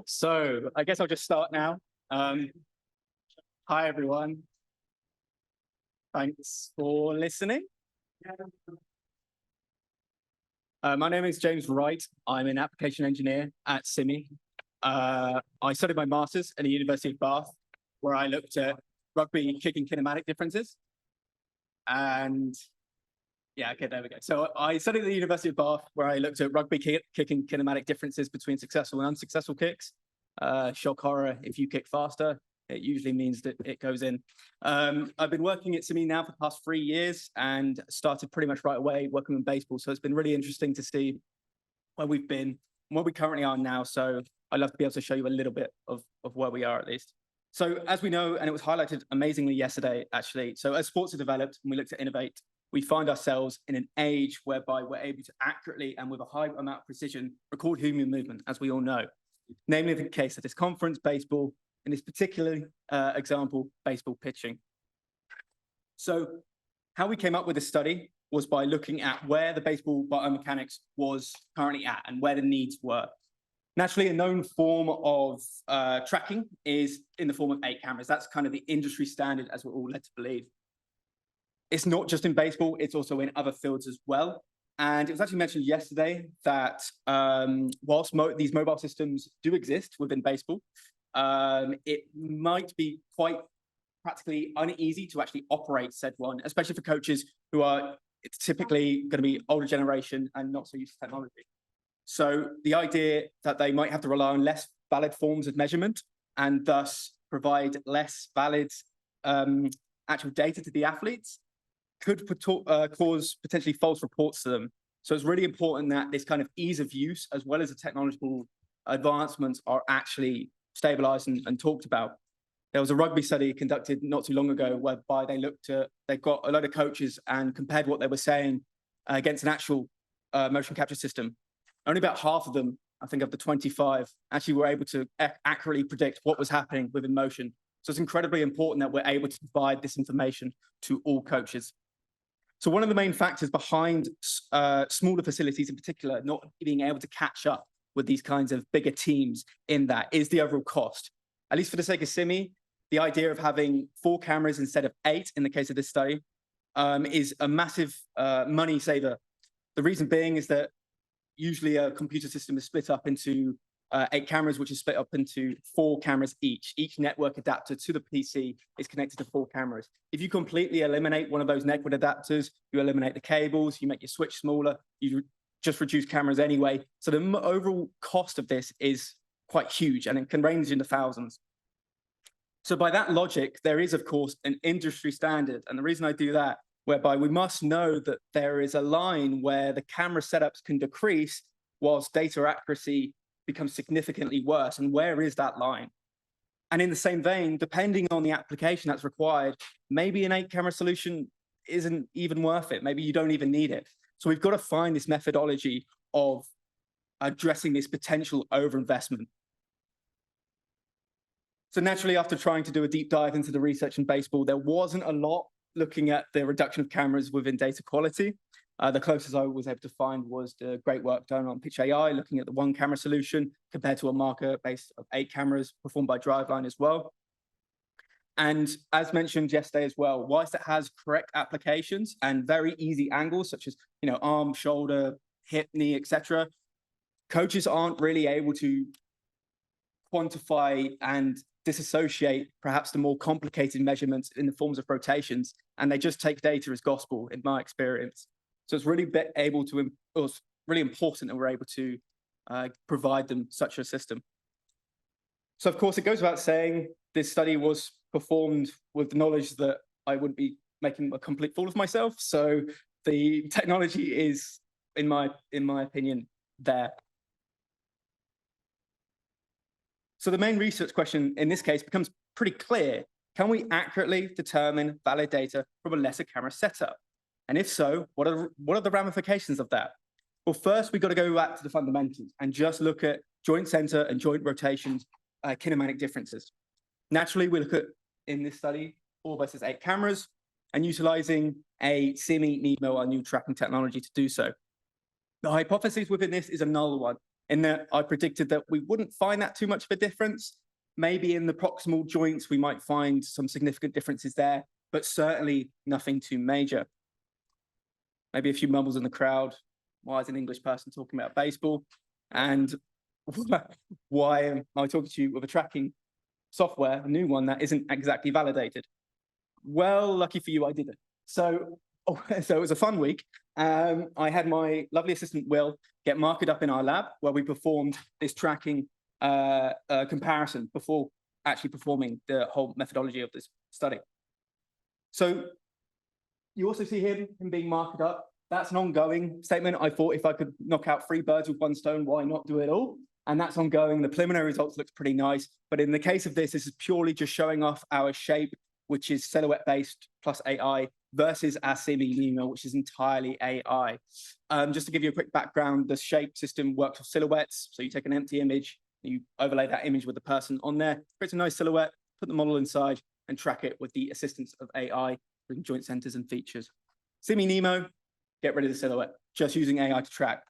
So I guess I'll just start now. Hi, everyone. Thanks for listening. My name is James Wright. I'm an application engineer at SIMI. I studied my master's at the University of Bath, where I looked at rugby kicking kinematic differences. And yeah, okay, there we go. So I studied at the University of Bath, where I looked at rugby kicking kinematic differences between successful and unsuccessful kicks. Shock horror, if you kick faster, it usually means that it goes in. I've been working at SIMI now for the past 3 years and started pretty much right away working in baseball. So it's been really interesting to see where we've been and where we currently are now. So I'd love to be able to show you a little bit of where we are at least. So as we know, and it was highlighted amazingly yesterday, actually, so as sports have developed and we look to innovate, we find ourselves in an age whereby we're able to accurately and with a high amount of precision record human movement, as we all know. Namely the case at this conference, baseball, in this particular example, baseball pitching. So how we came up with this study was by looking at where the baseball biomechanics was currently at and where the needs were. Naturally, a known form of tracking is in the form of 8 cameras. That's kind of the industry standard, as we're all led to believe. It's not just in baseball, it's also in other fields as well. And it was actually mentioned yesterday that whilst these mobile systems do exist within baseball, it might be quite practically uneasy to actually operate said one, especially for coaches who are typically going to be older generation and not so used to technology. So the idea that they might have to rely on less valid forms of measurement and thus provide less valid actual data to the athletes could cause potentially false reports to them. So it's really important that this kind of ease of use, as well as the technological advancements, are actually stabilized and talked about. There was a rugby study conducted not too long ago whereby they got a lot of coaches and compared what they were saying against an actual motion capture system. Only about half of them, I think of the 25, actually were able to accurately predict what was happening within motion. So it's incredibly important that we're able to provide this information to all coaches. So one of the main factors behind smaller facilities in particular not being able to catch up with these kinds of bigger teams in that is the overall cost. At least for the sake of SIMI, the idea of having 4 cameras instead of 8 in the case of this study is a massive money saver. The reason being is that usually a computer system is split up into 8 cameras, which is split up into 4 cameras each. Each network adapter to the PC is connected to 4 cameras. If you completely eliminate one of those network adapters, you eliminate the cables, you make your switch smaller, you just reduce cameras anyway. So the overall cost of this is quite huge, and it can range in the thousands. So by that logic, there is, of course, an industry standard. And the reason I do that, whereby we must know that there is a line where the camera setups can decrease whilst data accuracy becomes significantly worse. And where is that line? And in the same vein, depending on the application that's required, maybe an 8-camera solution isn't even worth it. Maybe you don't even need it. So we've got to find this methodology of addressing this potential overinvestment. So naturally, after trying to do a deep dive into the research in baseball, there wasn't a lot looking at the reduction of cameras within data quality. The closest I was able to find was the great work done on Pitch AI, looking at the 1-camera solution compared to a marker based of 8 cameras performed by Driveline as well. And as mentioned yesterday as well, whilst it has correct applications and very easy angles, such as arm, shoulder, hip, knee, etc., coaches aren't really able to quantify and disassociate perhaps the more complicated measurements in the forms of rotations, and they just take data as gospel, in my experience. So it's really really important that we're able to provide them such a system. So of course, it goes without saying, this study was performed with the knowledge that I wouldn't be making a complete fool of myself. So the technology is, in my opinion, there. So the main research question in this case becomes pretty clear. Can we accurately determine valid data from a lesser camera setup? And if so, what are the ramifications of that? Well, first, we've got to go back to the fundamentals and just look at joint center and joint rotations, kinematic differences. Naturally, we look at, in this study, 4 versus 8 cameras, and utilizing a SIMI need mobile new tracking technology to do so. The hypothesis within this is a null one. in that I predicted that we wouldn't find that too much of a difference. Maybe in the proximal joints, we might find some significant differences there, but certainly nothing too major. Maybe a few mumbles in the crowd. Why is an English person talking about baseball? And why am I talking to you with a tracking software, a new one that isn't exactly validated? Well, lucky for you, I didn't. So it was a fun week. I had my lovely assistant, Will, get marked up in our lab where we performed this tracking comparison before actually performing the whole methodology of this study. So you also see him being marked up. That's an ongoing statement. I thought if I could knock out 3 birds with 1 stone, why not do it all? And that's ongoing. The preliminary results looks pretty nice. But in the case of this is purely just showing off our shape, which is silhouette-based plus AI, versus our SIMI, which is entirely AI. Just to give you a quick background, the shape system works with silhouettes. So you take an empty image, you overlay that image with the person on there, creates a nice silhouette, put the model inside, and track it with the assistance of AI, bring joint centers and features. SIMI, get rid of the silhouette, just using AI to track.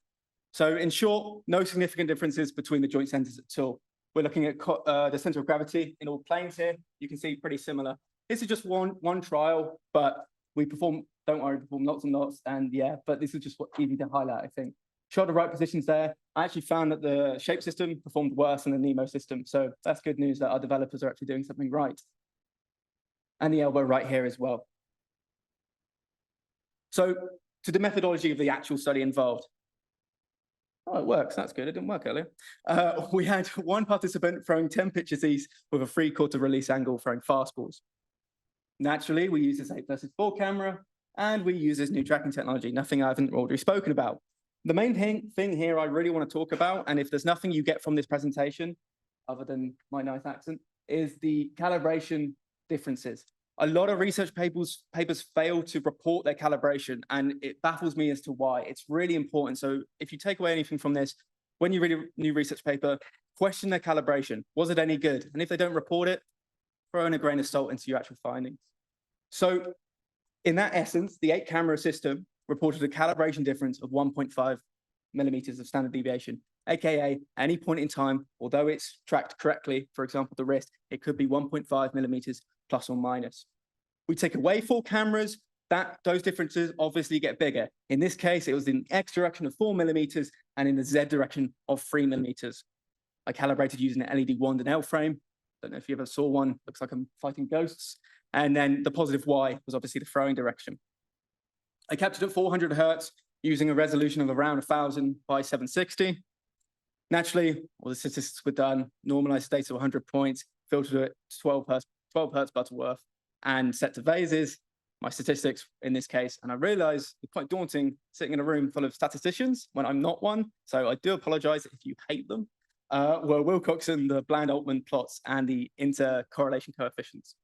So in short, no significant differences between the joint centers at all. We're looking at the center of gravity in all planes here. You can see pretty similar. This is just one trial, but we perform lots and lots. And yeah, but this is just what easy to highlight, I think. Shot the right positions there. I actually found that the shape system performed worse than the Nemo system. So that's good news that our developers are actually doing something right. And the elbow right here as well. So to the methodology of the actual study involved. Oh, it works. That's good. It didn't work earlier. We had one participant throwing 10 pitches each with a 3/4 release angle throwing fastballs. Naturally, we use this 8:4 camera, and we use this new tracking technology, nothing I haven't already spoken about. The main thing here I really want to talk about, and if there's nothing you get from this presentation, other than my nice accent, is the calibration differences. A lot of research papers fail to report their calibration, and it baffles me as to why. It's really important. So if you take away anything from this, when you read a new research paper, question their calibration. Was it any good? And if they don't report it, throw in a grain of salt into your actual findings. So in that essence, the 8-camera system reported a calibration difference of 1.5 millimeters of standard deviation, aka any point in time, although it's tracked correctly, for example, the wrist, it could be 1.5 millimeters plus or minus. We take away 4 cameras, those differences obviously get bigger. In this case, it was in the X direction of 4 millimeters and in the Z direction of 3 millimeters. I calibrated using an LED wand and L frame. Don't know if you ever saw one, looks like I'm fighting ghosts. And then the positive Y was obviously the throwing direction. I kept it at 400 Hertz using a resolution of around 1000 by 760. Naturally, all the statistics were done, normalized data to 100 points, filtered it to 12 Hertz Butterworth, and set to vases, my statistics in this case. And I realized it's quite daunting sitting in a room full of statisticians when I'm not one. So I do apologize if you hate them. Were Wilcoxon, the Bland-Altman plots, and the intercorrelation coefficients.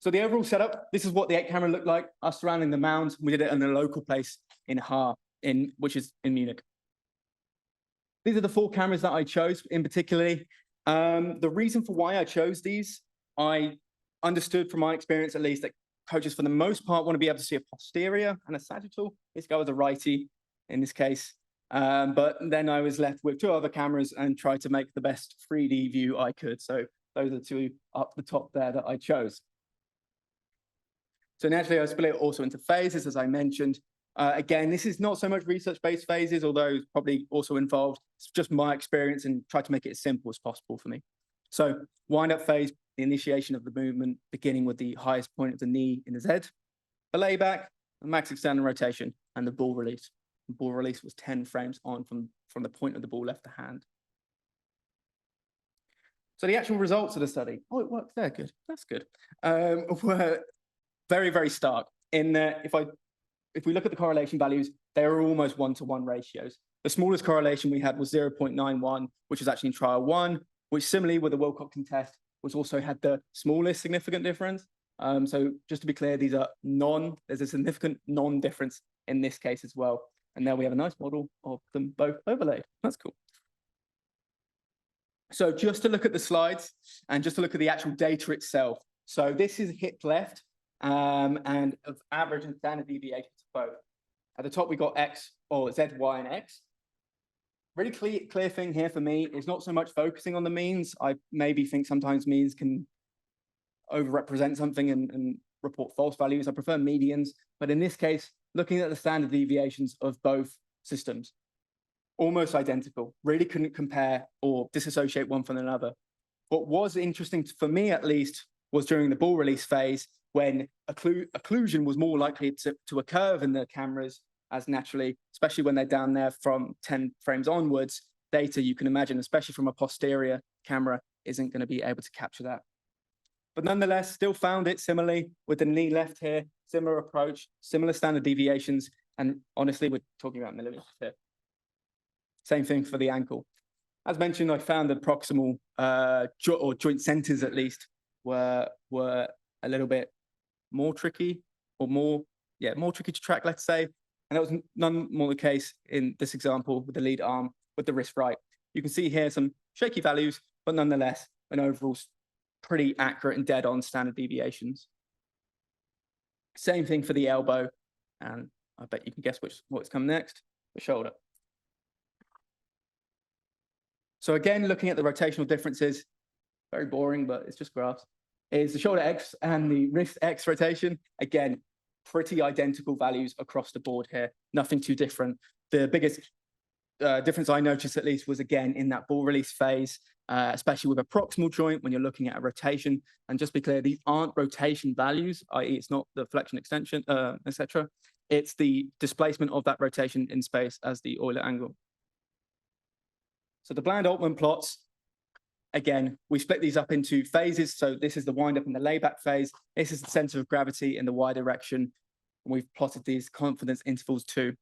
So the overall setup, this is what the 8-camera looked like, us surrounding the mound. We did it in a local place in Haar, which is in Munich. These are the 4 cameras that I chose in particular. The reason for why I chose these, I understood from my experience at least that coaches for the most part want to be able to see a posterior and a sagittal. This guy was a righty in this case. But then I was left with 2 other cameras and tried to make the best 3D view I could. So those are 2 up the top there that I chose. So naturally, I split it also into phases, as I mentioned. Again, this is not so much research-based phases, although it's probably also involved. It's just my experience and try to make it as simple as possible for me. So wind-up phase, the initiation of the movement, beginning with the highest point of the knee in the Z, the layback, the max external rotation, and the ball release. The ball release was 10 frames on from the point of the ball left to hand. So the actual results of the study, oh, it works there, good, that's good, were very, very stark in that if we look at the correlation values, they are almost 1-to-1 ratios. The smallest correlation we had was 0.91, which was actually in trial 1, which similarly with the Wilcoxon test, which also had the smallest significant difference. So just to be clear, there's a significant non-difference in this case as well. And now we have a nice model of them both overlaid. That's cool. So just to look at the slides and just to look at the actual data itself. So this is hip left and of average and standard deviations both. At the top, we got X or Z, Y, and X. really clear thing here for me is not so much focusing on the means. I maybe think sometimes means can overrepresent something and report false values. I prefer medians, but in this case, looking at the standard deviations of both systems, almost identical, really couldn't compare or disassociate one from another. What was interesting for me, at least, was during the ball release phase when occlusion was more likely to occur in the cameras, as naturally, especially when they're down there from 10 frames onwards, data you can imagine, especially from a posterior camera, isn't going to be able to capture that. But nonetheless, still found it similarly with the knee left here, similar approach, similar standard deviations, and honestly, we're talking about millimeters here. Same thing for the ankle. As mentioned, I found the proximal or joint centers, at least, were a little bit more tricky, or more tricky to track, let's say. And that was none more the case in this example with the lead arm with the wrist right. You can see here some shaky values, but nonetheless, an overall pretty accurate and dead on standard deviations. Same thing for the elbow, and I bet you can guess what's come next, the shoulder. So again, looking at the rotational differences, very boring, but it's just graphs, is the shoulder X and the wrist X rotation. Again, pretty identical values across the board here, nothing too different. The biggest difference I noticed, at least, was again in that ball release phase, especially with a proximal joint when you're looking at a rotation. And just be clear, these aren't rotation values, i.e. it's not the flexion extension, etc. It's the displacement of that rotation in space as the Euler angle. So the Bland-Altman plots, again, we split these up into phases. So this is the wind-up and the layback phase. This is the center of gravity in the y direction. And we've plotted these confidence intervals too.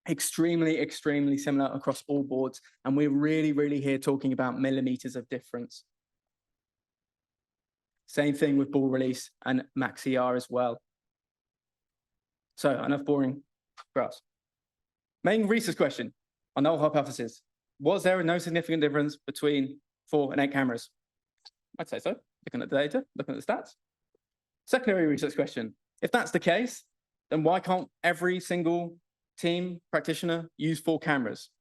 Extremely, extremely similar across all boards. And we're really, really here talking about millimeters of difference. Same thing with ball release and max ER as well. So enough boring graphs. Main research question, our null hypothesis. Was there no significant difference between 4 and 8 cameras? I'd say so, looking at the data, looking at the stats. Secondary research question. If that's the case, then why can't every single team practitioner use 4 cameras?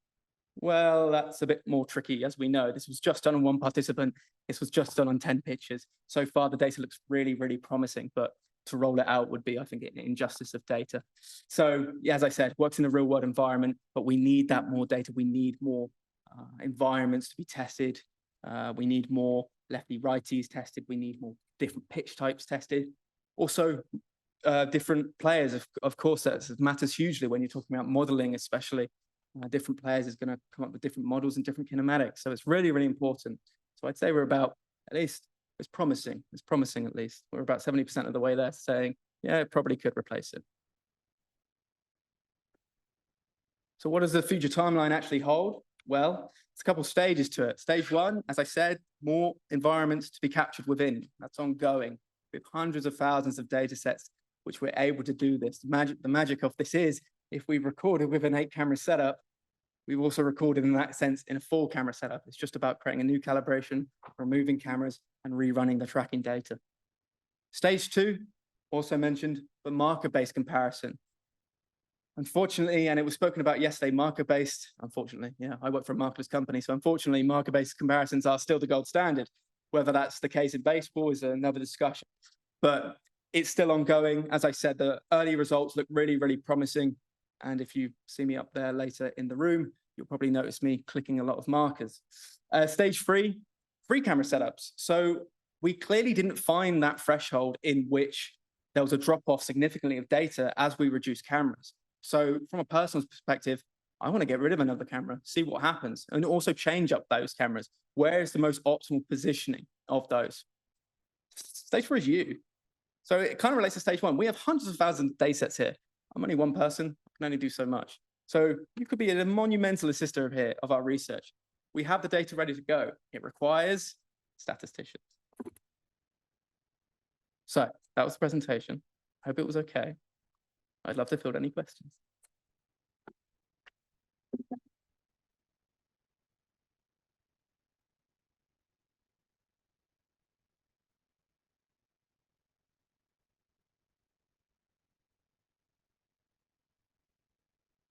Well, that's a bit more tricky, as we know. This was just done on 1 participant. This was just done on 10 pictures. So far, the data looks really, really promising, but to roll it out would be, I think, an injustice of data. So, yeah, as I said, works in a real world environment, but we need that more data. We need more environments to be tested. We need more lefty righties tested. We need more different pitch types tested. Also, different players, of course, that matters hugely when you're talking about modeling, especially. Different players is going to come up with different models and different kinematics. So it's really, really important. So I'd say we're about, at least, it's promising at least. We're about 70% of the way there saying, yeah, it probably could replace it. So what does the future timeline actually hold? Well, it's a couple of stages to it. Stage 1, as I said, more environments to be captured within. That's ongoing. We have hundreds of thousands of data sets which we're able to do this. The magic of this is, if we've recorded with an 8-camera setup, we've also recorded in that sense in a 4-camera setup. It's just about creating a new calibration, removing cameras, and rerunning the tracking data. Stage 2, also mentioned, but marker-based comparison. Unfortunately, and it was spoken about yesterday, marker-based, unfortunately, yeah, I work for a markerless company, so unfortunately, marker-based comparisons are still the gold standard. Whether that's the case in baseball is another discussion, but it's still ongoing. As I said, the early results look really, really promising. And if you see me up there later in the room, you'll probably notice me clicking a lot of markers. Stage 3, 3-camera setups. So we clearly didn't find that threshold in which there was a drop-off significantly of data as we reduce cameras. So from a personal perspective, I want to get rid of another camera, see what happens, and also change up those cameras. Where is the most optimal positioning of those? Stage 4 is you. So it kind of relates to stage 1. We have hundreds of thousands of data sets here. I'm only one person, I can only do so much. So you could be a monumental assister here of our research. We have the data ready to go. It requires statisticians. So that was the presentation. I hope it was okay. I'd love to field any questions.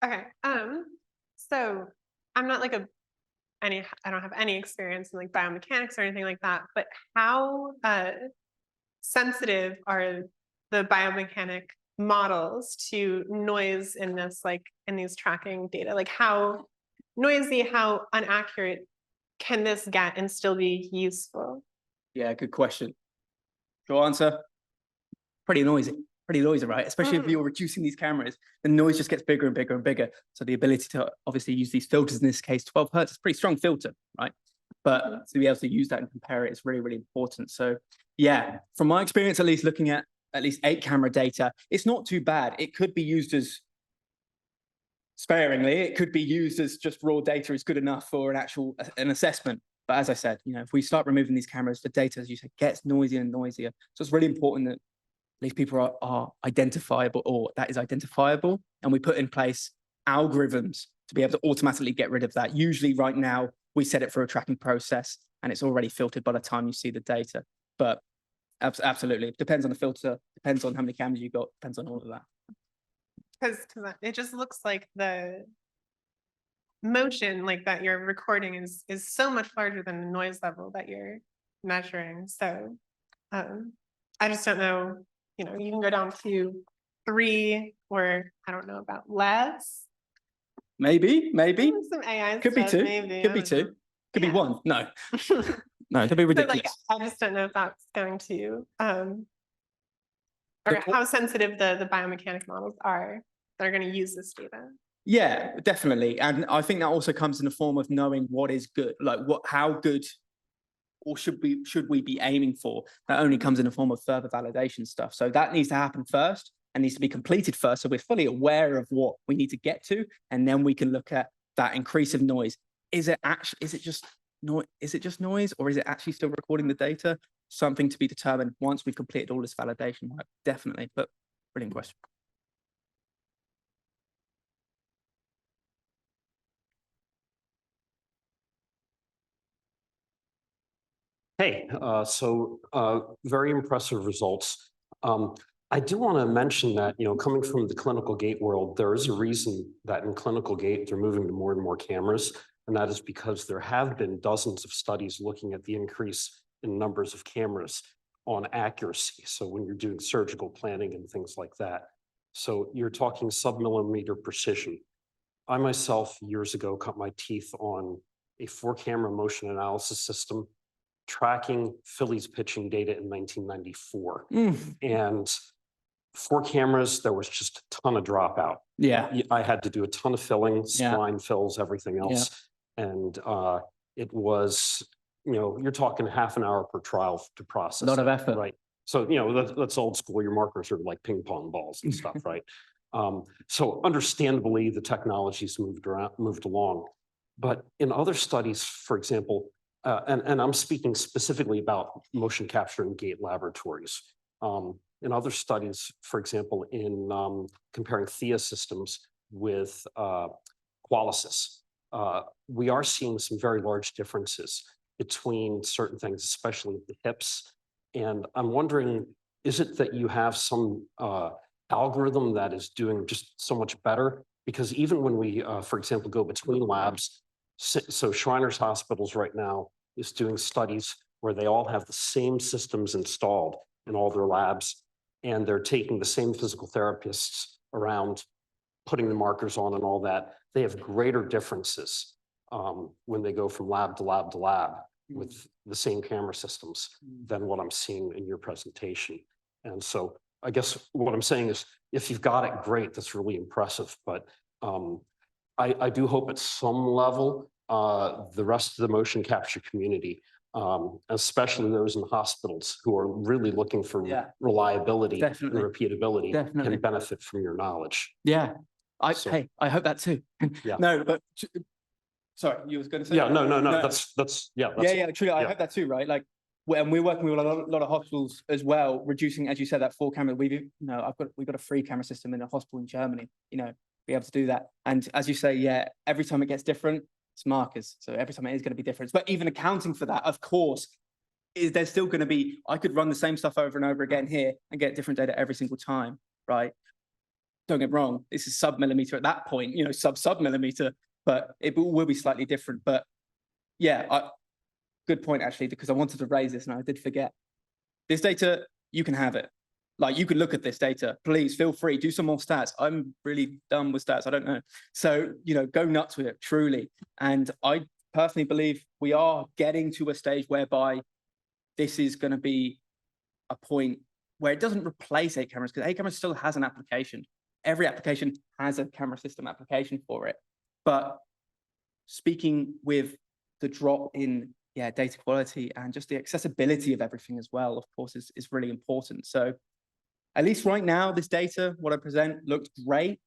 Okay, so I'm not like I don't have any experience in like biomechanics or anything like that, but how sensitive are the biomechanic models to noise in this, like in these tracking data? Like how noisy, how inaccurate can this get and still be useful? Yeah, good question. Short answer, pretty noisy. Pretty noisy, right? Especially if you're reducing these cameras, the noise just gets bigger and bigger and bigger. So the ability to obviously use these filters, in this case, 12 hertz, is a pretty strong filter, right? But to be able to use that and compare it is really, really important. So yeah, from my experience, at least looking at least 8 camera data, it's not too bad. It could be used as sparingly. It could be used as just raw data is good enough for an assessment. But as I said, if we start removing these cameras, the data, as you said, gets noisier and noisier. So it's really important that these people are identifiable, or that is identifiable, and we put in place algorithms to be able to automatically get rid of that. Usually right now, we set it through a tracking process and it's already filtered by the time you see the data. But absolutely, it depends on the filter, depends on how many cameras you got, depends on all of that. Because it just looks like the motion like that you're recording is so much larger than the noise level that you're measuring. So I just don't know, you can go down to 3 or I don't know about less. Maybe. Some AI Could stuff, be 2. maybe. Could be 2. Could be 1. No. No, that'd be ridiculous. I just don't know if that's going to or how sensitive the biomechanic models are that are going to use this data. Yeah, definitely. And I think that also comes in the form of knowing what is good, like how good or should we be aiming for. That only comes in the form of further validation stuff. So that needs to happen first and needs to be completed first. So we're fully aware of what we need to get to, and then we can look at that increase of noise. Is it just noise, or is it actually still recording the data? Something to be determined once we've completed all this validation work, definitely. But brilliant question. Hey, very impressive results. I do want to mention that, coming from the clinical gate world, there is a reason that in clinical gate, they're moving to more and more cameras. And that is because there have been dozens of studies looking at the increase in numbers of cameras on accuracy. So when you're doing surgical planning and things like that. So you're talking sub-millimeter precision. I myself, years ago, cut my teeth on a 4-camera motion analysis system tracking Phillies pitching data in 1994. And 4 cameras, there was just a ton of dropout. Yeah. I had to do a ton of filling, spline fills, everything else. Yeah. And it was, you're talking half an hour per trial to process. A lot of effort. Right. So, that's old school. Your markers are like ping pong balls and stuff, right? So understandably, the technology's moved along. But in other studies, for example, and I'm speaking specifically about motion capture in gate laboratories. In other studies, for example, in comparing Thea systems with Qualisys, we are seeing some very large differences between certain things, especially the hips. And I'm wondering, is it that you have some algorithm that is doing just so much better? Because even when we, for example, go between labs, so Shriners Hospitals right now is doing studies where they all have the same systems installed in all their labs, and they're taking the same physical therapists around, putting the markers on and all that. They have greater differences when they go from lab to lab to lab with the same camera systems than what I'm seeing in your presentation. And so I guess what I'm saying is, if you've got it, great, that's really impressive. But I do hope at some level, the rest of the motion capture community, especially those in hospitals who are really looking for reliability and repeatability, can benefit from your knowledge. Yeah, I hope that too. Yeah. No, but sorry, you was going to say? Yeah, no. That's truly, I hope that too, right? Like, when we're working with a lot of hospitals as well, reducing, as you said, that 4 camera. We've got a 3-camera system in a hospital in Germany. Be able to do that. And as you say, every time it gets different, it's markers. So every time it is going to be different. But even accounting for that, of course, there's still going to be, I could run the same stuff over and over again here and get different data every single time, right? Don't get me wrong, this is sub-millimeter at that point, sub-millimeter. but it will be slightly different. But yeah, good point actually, because I wanted to raise this and I did forget. This data, you can have it. Like you can look at this data. Please feel free, do some more stats. I'm really dumb with stats. I don't know. So, go nuts with it, truly. And I personally believe we are getting to a stage whereby this is going to be a point where it doesn't replace 8 cameras, because 8 cameras still has an application. Every application has a camera system application for it. But speaking with the drop in data quality and just the accessibility of everything as well, of course, is really important. So at least right now, this data, what I present, looked great.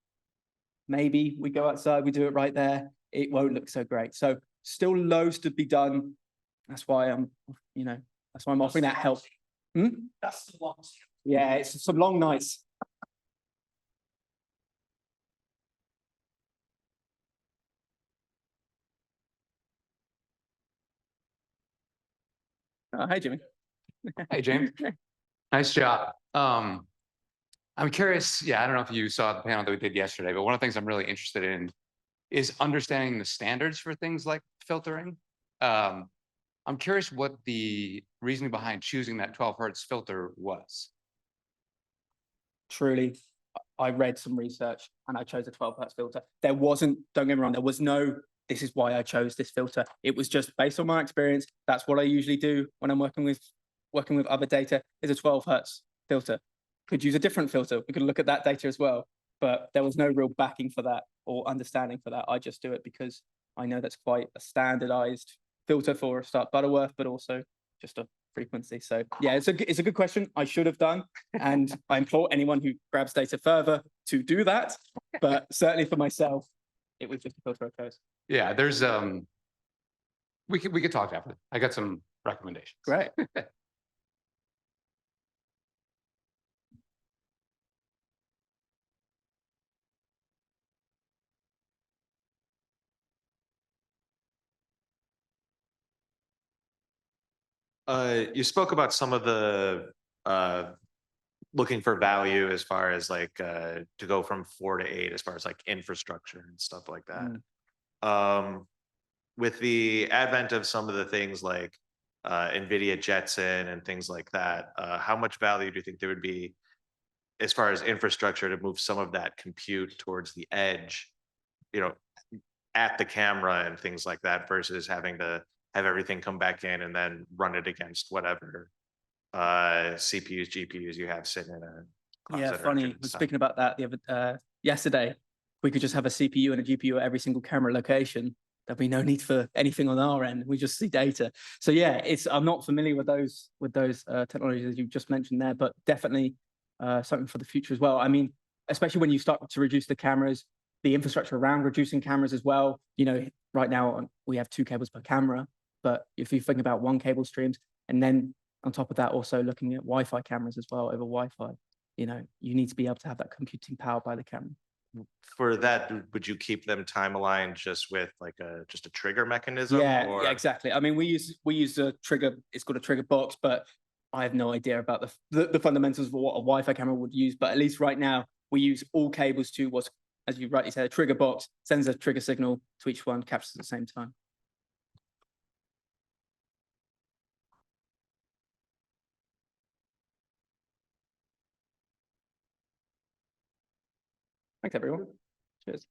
Maybe we go outside, we do it right there, it won't look so great. So still loads to be done. That's why I'm offering that help. That's the long. Yeah, it's some long nights. Oh, hey, Jimmy. Hey, James. Nice job. I'm curious, I don't know if you saw the panel that we did yesterday, but one of the things I'm really interested in is understanding the standards for things like filtering. I'm curious what the reasoning behind choosing that 12 hertz filter was. Truly, I read some research and I chose a 12 hertz filter. There wasn't, don't get me wrong, there was no, this is why I chose this filter. It was just based on my experience. That's what I usually do when I'm working with other data, is a 12 hertz filter. Could use a different filter. We could look at that data as well, but there was no real backing for that or understanding for that. I just do it because I know that's quite a standardized filter for Start Butterworth, but also just a frequency. So yeah, it's a good question. I should have done, and I implore anyone who grabs data further to do that. But certainly for myself, it was just a filter I chose. Yeah, there's we could talk after. I got some recommendations. Great. You spoke about some of the looking for value as far as like to go from 4 to 8 as far as like infrastructure and stuff like that. With the advent of some of the things like NVIDIA Jetson and things like that, how much value do you think there would be as far as infrastructure to move some of that compute towards the edge, at the camera and things like that, versus having to have everything come back in and then run it against whatever CPUs, GPUs you have sitting in a closet Yeah, or funny. under the I was sun? speaking about that the other yesterday. We could just have a CPU and a GPU at every single camera location. There'd be no need for anything on our end. We just see data. So yeah, I'm not familiar with those technologies you just mentioned there, but definitely something for the future as well. I mean, especially when you start to reduce the cameras, the infrastructure around reducing cameras as well. Right now we have 2 cables per camera, but if you think about 1 cable streams, and then on top of that, also looking at Wi-Fi cameras as well over Wi-Fi, you need to be able to have that computing power by the camera. For that, would you keep them time aligned just with like just a trigger mechanism? Yeah, exactly. I mean, we use a trigger. It's called a trigger box, but I have no idea about the fundamentals of what a Wi-Fi camera would use. But at least right now, we use all cables to what's, as you rightly said, a trigger box, sends a trigger signal to each one, captures at the same time. Thanks, everyone. Cheers.